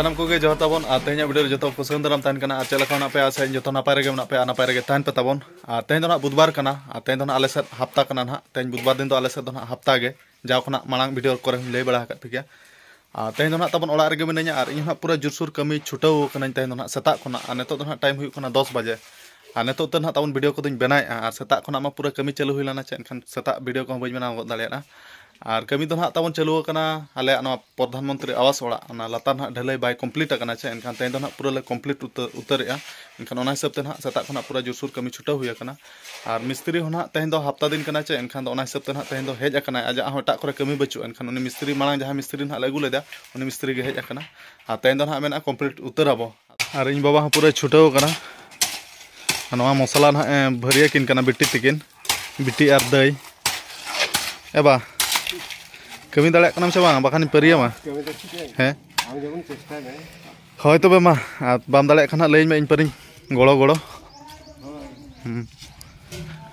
सानम को जो ताबन तेहना वीडियो जो कुसुम दाराम तहन कना चेक लेखा पे आसे जो नपाय रगे पे नपाय रगे तहन पे ताबन तेहन दो बुधवार कना तेहन दो आले सेद हफ्ता कना ना तेहन बुधवार दिन दो आले सेद हफ्ता गे जाओ खना मांग वीडियो करे लय बड़ा हकत पे तेहन दो ताबन ओड़ा रगे मिनाया और इन पूरा जोरसोर कमी छुटाव कना तेहन दो सेता खना नितो दो टाइम हुई कना 10 बजे और नितो तो ताबन वीडियो को बनाया और सेता खना मा पूरा कमी चालू हुई लना चेन सेता वीडियो को बई बनाव दाड़ा और कमी दो ताबन चालू आले प्रधानमंत्री आवास ओड़ा लातार ना ढलई बाय कमप्लीट चे एनखान तेहन दो पूरा कमप्लीट उतरे एनखान हिसाब से सेता खना पूरा जोरसोर कमी छुटाव हुई और मिस्त्री हो तेहन दो हफ्ता दिन चे एनखान हिसाब से तेहन दो हेज आज एटा करे कमी बचू एनखान मिस्त्री मांग जहाँ मिस्त्री ना अगू लेदा उन मिस्त्री के हेज और तेहन दो मेना कमप्लीट उतरब और इन बाबा पूरा छुटाव मसला ना भरिया किन बिटी तकिन बिटी और दई एबा कमी दाड़ा से बाखान परिया मा हें हय तबे मा बाम दाड़ा खान लई मे इन परी गड़ो गड़ो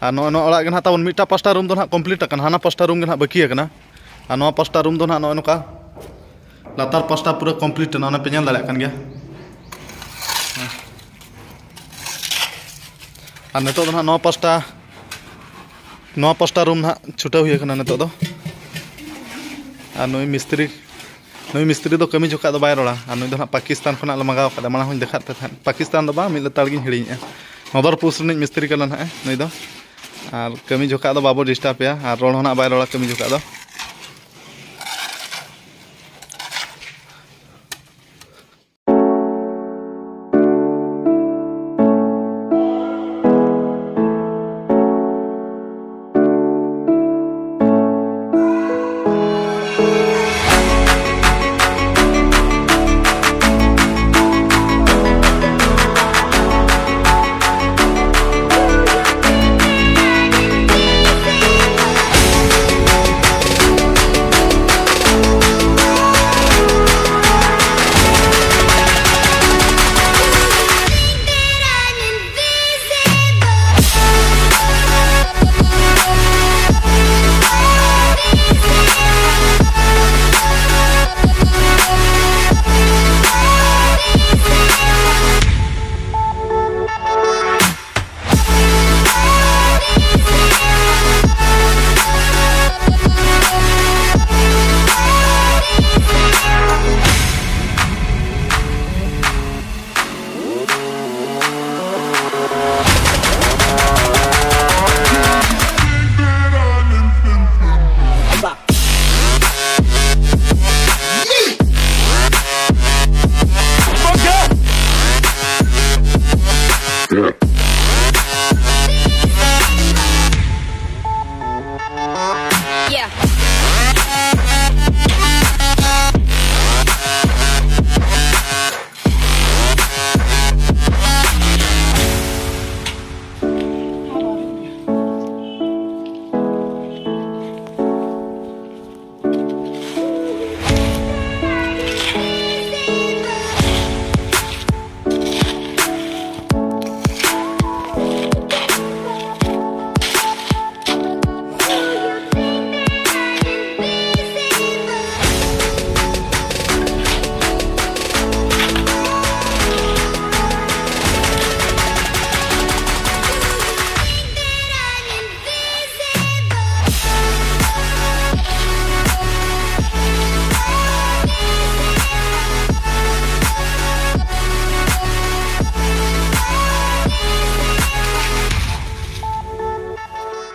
और नो ओड़ा गे ताबन मिटा 5टा रूम दो ना कमप्लीट हाना 5टा रूम गे बाकी और 5टा रूम दो ना नौका लातार 5टा पूरा कमप्लीट पे नेल दाड़ा गया और नितो दो ना 5टा रूम ना छुटा हुई नितो दो और नुई मिस्त्री दो कमी जोखा दो बाय रोड़ा और नुई दो पाकिस्तान खना मंगाव का माना हूँ देखा पाकिस्तान दो बा मिद लताड़ गिन हिड़ी नदर पुस मिस्त्री का नुई दो और कमी जोखा दो बाबो डिस्टार्ब और रोड़ होना बाय रोड़ा कमी जोखा दो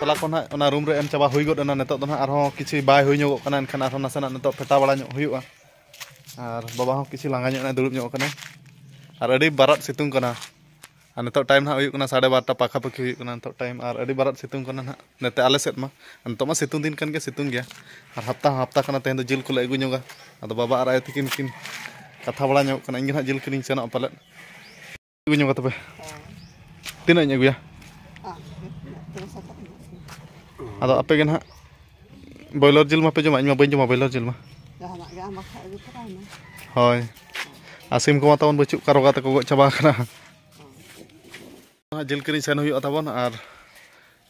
तला को ना रूम रे एम चाबा हुई गद नितो दो आरो किसी बाय हुई ᱧᱚᱜᱚᱜ कना एनखान आरो नासेना नितो फेटा बड़ा ᱧᱚᱜ हुयुआ और बाबा हो किसी लांगा ᱧᱚᱜ दुरुब ᱧᱚᱜ कना और अड़ी बारात सितुंग कना और नितो टाइम ना हुयुक कना 12:30 पाखा पाखी हुयुक कना नितो टाइम और अड़ी बारात सितुंग कना ना नेते आले सेट मा नितो मा सितुंग दिन कन के सितुंग गया और हफ्ता कना तेन दो जिल को ले अगु ᱧᱚᱜᱟ अदो बाबा आराय तकिन किन कथा बड़ा ᱧᱚᱜ कना इंग ना जिल किन सेना पाले अगु ᱧᱚᱜᱟ तबे तीना ᱧ अगुया अदो आपे के ना बॉयलर जिल मापे जमा इन बई जमा बॉयलर जिल मा हय आसिम को ताबन बचु कारोगा तक गो चाबा कना जिल किरिन सेन हुई ताबन और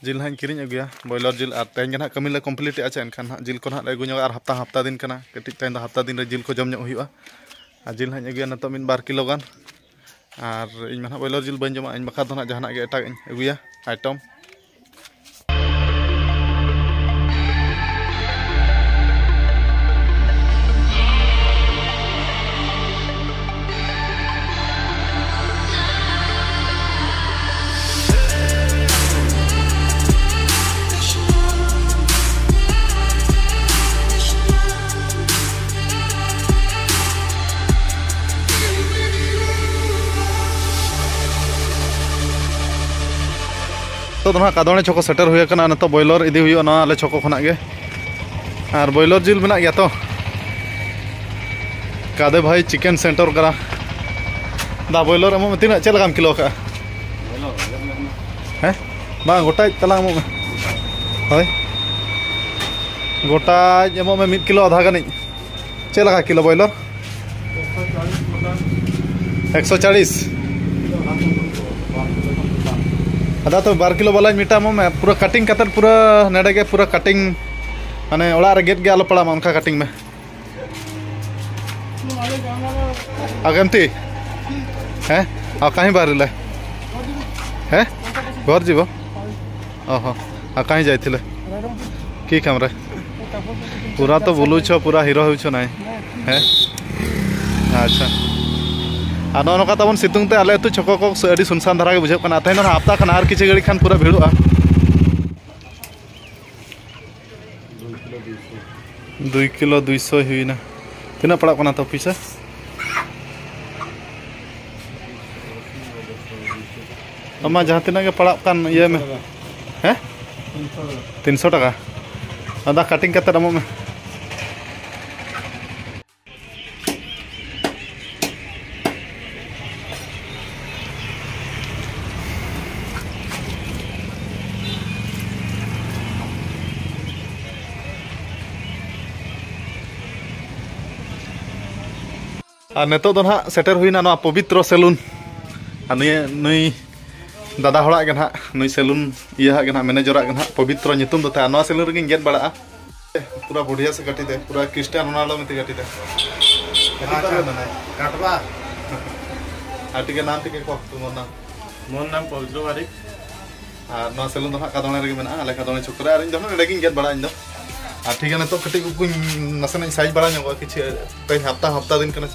जिल ना किरिन अगुया बॉयलर जिल और तेन ना कमी ले कमप्लीट आचे एनखान जिल को ना अगु और हफ्ता दिन कना कटिज तेन हफ्ता दिन रे जिल को जम हुई जिल हाँ अगुया नित मिन 2 किलो गान और इन मा बॉयलर जिल बन जमा इन बखा तो ना जहां एटा अगुया आइटम तो ना कादोने चोको सेटर हुए कना न तो बॉयलर इदी हुई ना आले चोको खना गे और बॉयलर जिल मेना गया तो कादे भाई चिकन सेंटर करा दा बॉयलर एमो में तीना चलगाम किलो का हैं बा गोटा तला एमो में होय गोटा एमो में 1 किलो आधा गनी चलगा किलो बॉयलर 140 अदा तो 2 किलो वाला मीटा में पूरा कटिंग कतर पूरा नेड़े के पूरा कटिंग माने ओड़ा रे गेट के आलो पड़ा उनका कटिंग में आगमती हैं आ कहीं बार ले हैं घर जीव ओहो आ कहीं जाइथिले की काम रे पूरा तो बोलू छ पूरा हीरो हो छ नाय हैं अच्छा आनो नका तबन सितुंग ते आले तो चको को अडी सुनसान धरा के बुझे कना तैन हफ्ता खान आर किछि गड़ी खान पूरा भिड़ुआ 2 किलो 200 हुईना तिना पड़ा कना तो पैसा अमा जहां तिना के पड़ा कान ये में हैं 300 टका आदा कटिंग कते दमो में और नेतो तो ना सेटर हुई ना पवित्र सेलून नई दादा हड़ा के ना नई सेलून ये ना मैनेजर के ना पवित्र नितुम दो था सेलून रेगिन गेट बड़ा पूरा बढ़िया से कटी दे पूरा क्रिस्टियानो रोनाल्डो में कटी दे काटवा आटी के नाम टिके को तुम नाम मोर नाम पवित्र वारिक और ना सेलून तो ना कादोने रेगिन मेना आले कादोने छोकरा और इन दो रेगिन गेट बड़ा इन दो और ठीक है तो कटी को नसना साइज बड़ा नो किछि पे हफ्ता दिन कना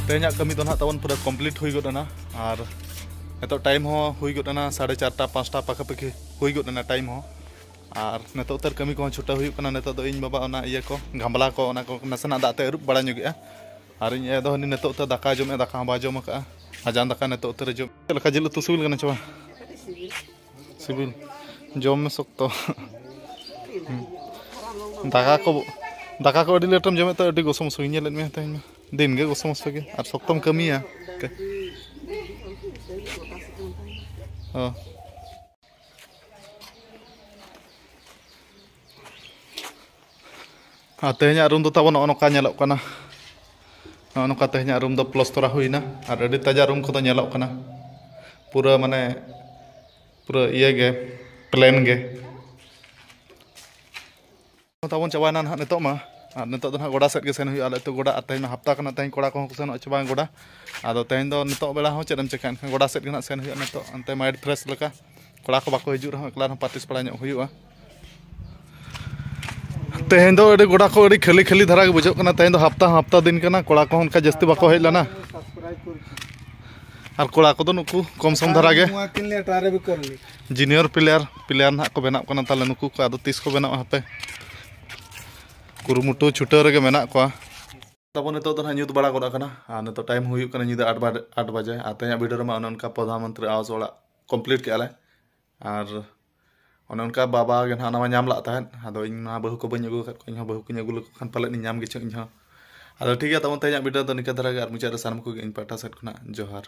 तेना कमी तो ना तबन पूरा कम्प्लीट हुई गना और नितो टाइम हो हुई गना 4:30 5टा पाखापाखि हुई गना टाइम हो और नितो उतर कमी को छुटा हुई कना नितो दो इन बाबा ओना इया को घामला को ओना को नसना दाते अरुब बड़ा नुगिया और इन ए दो हनी नितो उतर दाका जमे दाका बा जम का आजान दाका नितो उतर जम लका जिल तो सिबिल गना चवा सिबिल जम में सकतो दाका को अडी लेटम जमे तो अडी गोसम सुई नेल में तइन में दिन गे गोसम सगे और सकतम कमिया हां तेहना रूम दो तबन नका नेलक कना नका तेहना रूम दो प्लस्तरा हुईना और अडी ताजा रूम को नेलक कना पूरा माने पूरा ये गे प्लेन गे तबन चबाना ना नितो मा और नितो दो गोड़ा सेट के सेन हुई आले तो गोड़ा तेहन हफ्ता कना तेहन कोड़ा को सेन चबा गोड़ा आदो तेहन दो नितो बेला हो चेदम चेकान गोड़ा सेट के सेन हुई नितो अंते माइंड फ्रेश लका कोड़ा को बाको हिजु रहो एकला पार्टिस पड़ा नो हुआ तेहन दो अडी गोड़ा को अडी खाली खाली धरा के बुझो कना तेहन दो हफ्ता दिन कना कोड़ा को उनका जस्ती बाको हेज लना और कोड़ा को नुकु कम सम धरा गे जूनियर प्लेयर ना को बेना कना ताले नुकु को आदो 30 को बेना हपे कुरुमुटु छुटा रे मेना को तब नितो तो न्यूत बड़ा गोदा कना और नितो टाइम हुई कना निदा 8 बजे और तेना वीडियो रे उनका प्रधानमंत्री आवास ओड़ा कंप्लीट के आले और उनका बाबा के नामा नाम ला तहन आदो इन बहु को बन अगु इन बहु को अगु खान पाले नाम गे इन आदो ठीक है तब तेना वीडियो तो निका धरा और मुचाद सानम को इन पाटा सेट खना जोहार।